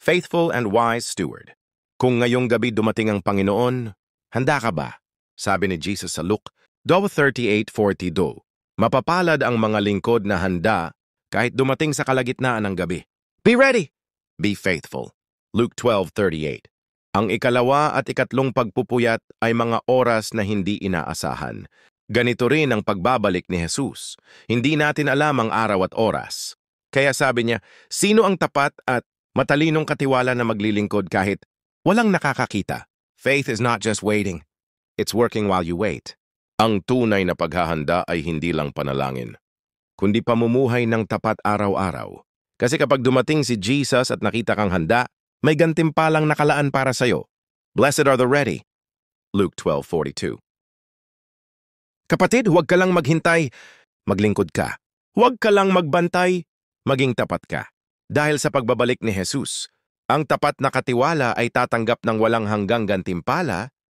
Faithful and wise steward. Kung ngayong gabi dumating ang Panginoon, handa ka ba? Sabi ni Jesus sa Luke 12:38-42. Mapapalad ang mga lingkod na handa kahit dumating sa kalagitnaan ng gabi. Be ready! Be faithful. Luke 12:38. Ang ikalawa at ikatlong pagpupuyat ay mga oras na hindi inaasahan. Ganito rin ang pagbabalik ni Jesus. Hindi natin alam ang araw at oras. Kaya sabi niya, sino ang tapat at matalinong katiwala na maglilingkod kahit walang nakakakita? Faith is not just waiting. It's working while you wait. Ang tunay na paghahanda ay hindi lang panalangin, kundi pamumuhay ng tapat araw-araw. Kasi kapag dumating si Jesus at nakita kang handa, may gantimpalang nakalaan para sa'yo. Blessed are the ready. Luke 12:42. Kapatid, huwag ka lang maghintay, maglingkod ka. Huwag ka lang magbantay, maging tapat ka. Dahil sa pagbabalik ni Jesus, ang tapat na katiwala ay tatanggap ng walang hanggang gantimpala